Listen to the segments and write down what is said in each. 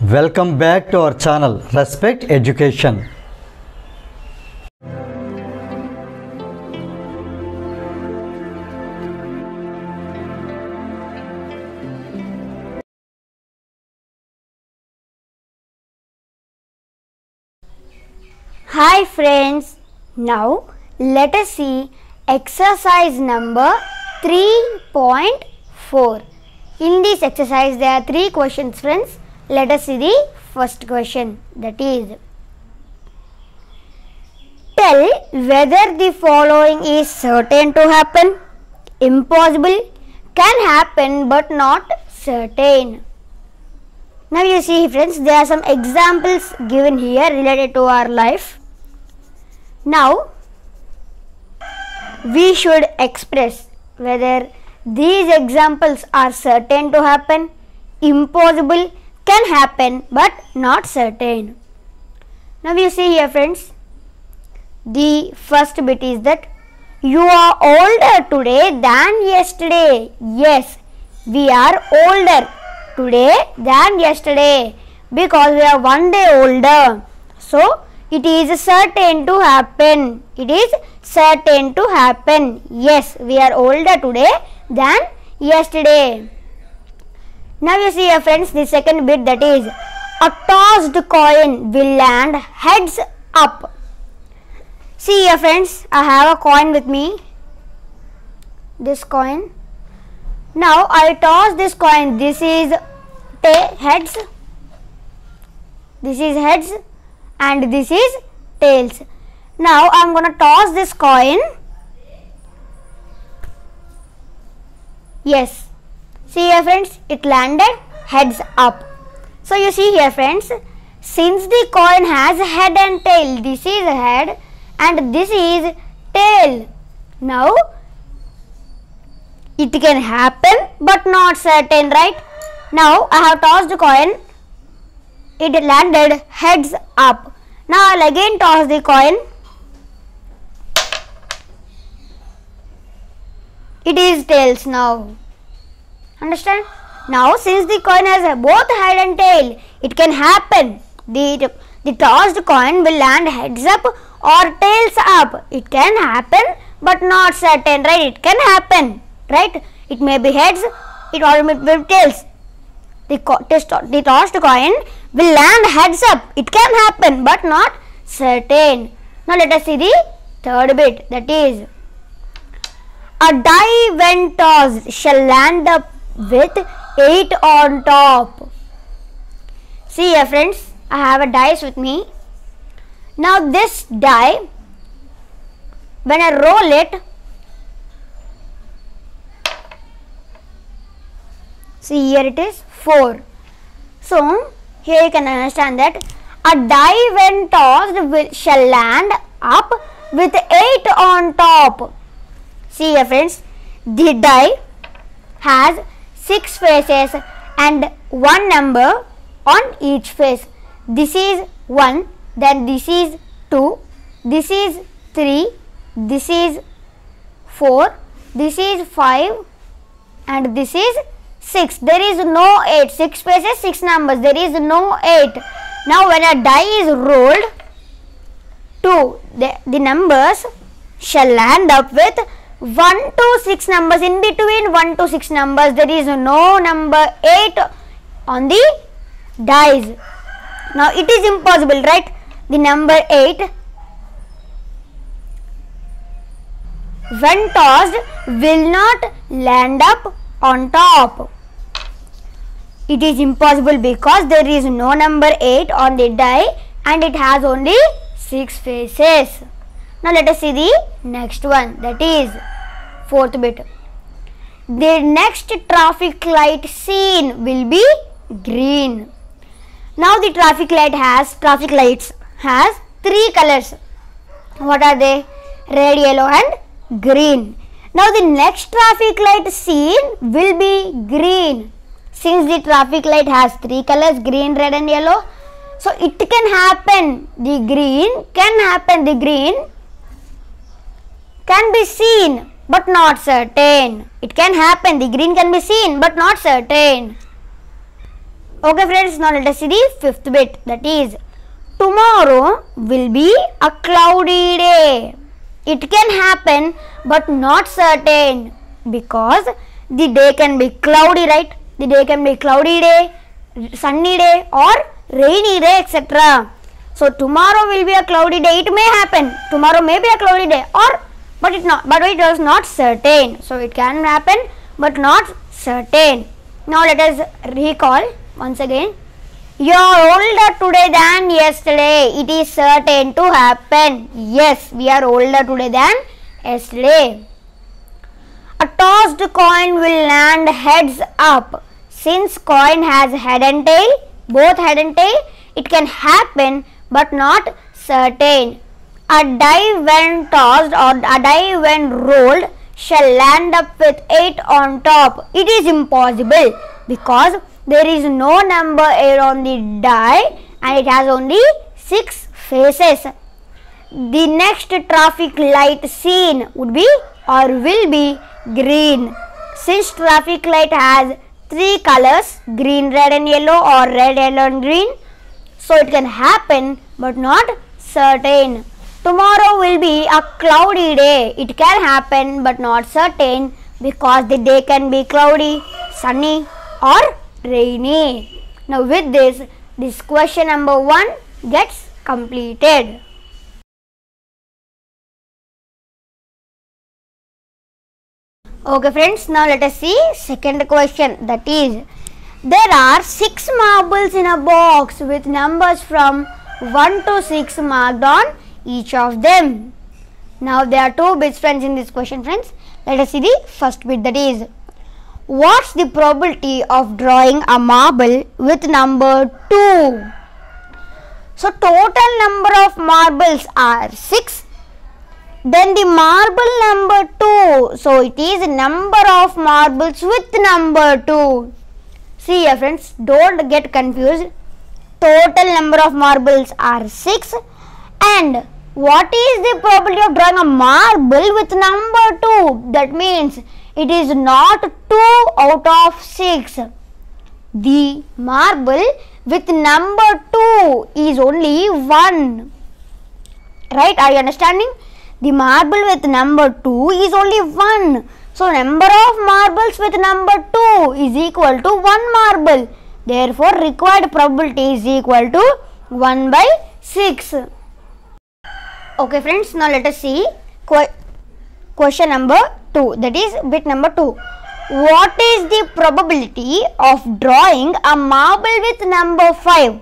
Welcome back to our channel Respect Education. Hi friends, now let us see exercise number 3.4. In this exercise there are 3 questions friends. Let us see the first question, that is, tell whether the following is certain to happen, impossible, can happen but not certain. Now you see friends, there are some examples given here related to our life. Now we should express whether these examples are certain to happen, impossible, can happen but not certain. Now you see here friends, the first bit is that you are older today than yesterday. Yes, we are older today than yesterday because we are one day older. So it is certain to happen. It is certain to happen. Yes, we are older today than yesterday. Now you see here friends, the second bit, that is, a tossed coin will land heads up. See here friends, I have a coin with me, this coin. Now I toss this coin. This is heads, this is heads and this is tails. Now I am going to toss this coin. Yes, see here friends, it landed heads up. So you see here friends, since the coin has head and tail, this is head and this is tail. Now it can happen but not certain, right? Now I have tossed the coin, it landed heads up. Now I will again toss the coin, it is tails now. Understand? Now since the coin has both head and tail, it can happen. The tossed coin will land heads up or tails up. It can happen but not certain, right? It can happen, right? It may be heads, it or may be tails. The tossed coin will land heads up. It can happen but not certain. Now let us see the third bit, that is, a die when tossed shall land up with 8 on top. See here friends, I have a dice with me. Now this die, when I roll it, see here it is 4. So here you can understand that a die when tossed shall land up with 8 on top. See here friends, the die has 6 faces and 1 number on each face. This is 1, then this is 2, this is 3, this is 4, this is 5 and this is 6. There is no 8. 6 faces, 6 numbers. There is no 8. Now when a die is rolled, the numbers shall land up with 1 to 6 numbers. In between 1 to 6 numbers, there is no number 8 on the dice. Now it is impossible, right? The number 8 when tossed will not land up on top. It is impossible because there is no number 8 on the die and it has only 6 faces. Now let us see the next one, that is fourth bit. The next traffic light seen will be green. Now the traffic lights has 3 colors. What are they? Red, yellow and green. Now the next traffic light seen will be green. Since the traffic light has 3 colors, green, red and yellow, so it can happen. The green can happen. The green can be seen but not certain. It can happen. The green can be seen but not certain. Okay friends, now let us see the fifth bit, that is tomorrow will be a cloudy day. It can happen but not certain, because the day can be cloudy, right? The day can be cloudy day, sunny day or rainy day, etc. So tomorrow will be a cloudy day. It may happen. Tomorrow may be a cloudy day, but it is not certain. So it can happen but not certain. Now let us recall once again. You are older today than yesterday. It is certain to happen. Yes, we are older today than yesterday. A tossed coin will land heads up. Since coin has head and tail, both head and tail, it can happen but not certain. A die when tossed or a die when rolled shall land up with 8 on top. It is impossible, because there is no number 8 on the die and it has only 6 faces. The next traffic light seen would be or will be green. Since traffic light has 3 colors, green, red and yellow, or red, yellow and green, so it can happen but not certain. Tomorrow will be a cloudy day. It can happen but not certain, because the day can be cloudy, sunny or rainy. Now with this question number 1 gets completed. Okay friends, now let us see second question, that is there are 6 marbles in a box with numbers from 1 to 6 marked on each of them. Now there are 2 bits friends in this question friends. Let us see the first bit, that is what's the probability of drawing a marble with number 2? So total number of marbles are 6. Then the marble number 2. So it is number of marbles with number 2. See here friends, don't get confused. Total number of marbles are 6. And what is the probability of drawing a marble with number 2? That means it is not 2 out of 6. The marble with number 2 is only 1. Right? Are you understanding? The marble with number 2 is only 1. So number of marbles with number 2 is equal to 1 marble. Therefore required probability is equal to 1 by 6. Okay friends, now let us see question number 2, that is bit number 2. What is the probability of drawing a marble with number 5?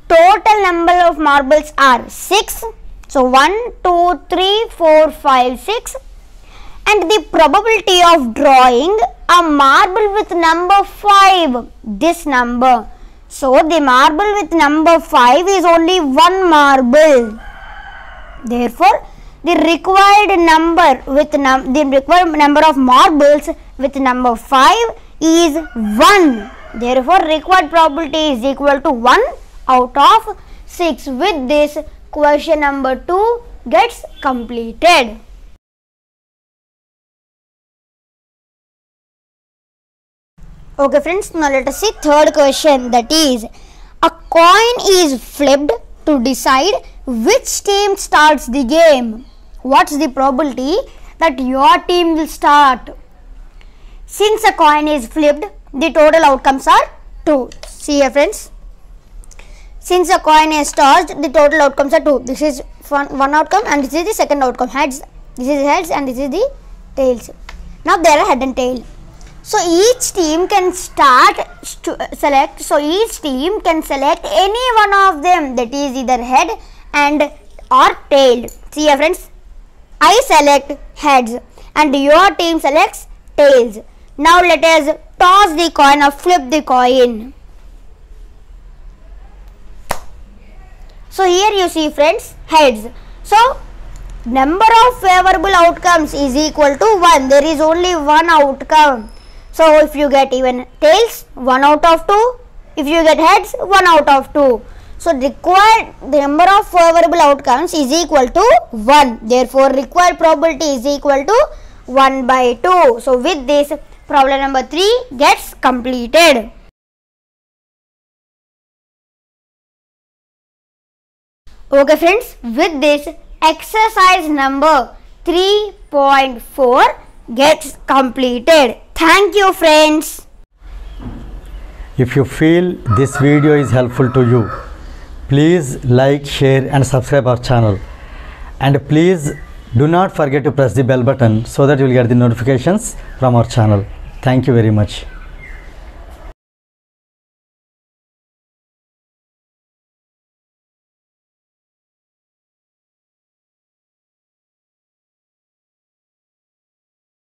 Total number of marbles are 6. So 1, 2, 3, 4, 5, 6. And the probability of drawing a marble with number 5, this number. So the marble with number 5 is only 1 marble. Therefore the required number with the required number of marbles with number 5 is 1. Therefore required probability is equal to 1 out of 6. With this, question number 2 gets completed. Okay friends, now let us see third question, that is a coin is flipped to decide which team starts the game. What's the probability that your team will start? Since a coin is flipped, the total outcomes are 2. See here friends. Since a coin is tossed, the total outcomes are 2. This is one outcome and this is the second outcome. Heads. This is heads and this is the tails. Now there are head and tail. So each team can select. So each team can select any one of them, that is either head and or tail. See here friends. I select heads and your team selects tails. Now let us toss the coin or flip the coin. So here you see friends, heads. So number of favorable outcomes is equal to 1. There is only one outcome. So if you get even tails, 1 out of 2. If you get heads, 1 out of 2. So required the number of favorable outcomes is equal to 1. Therefore required probability is equal to 1 by 2. So with this, problem number 3 gets completed. Okay friends, with this exercise number 3.4 gets completed. Thank you friends. If you feel this video is helpful to you, please like, share and subscribe our channel. And please do not forget to press the bell button so that you will get the notifications from our channel. Thank you very much.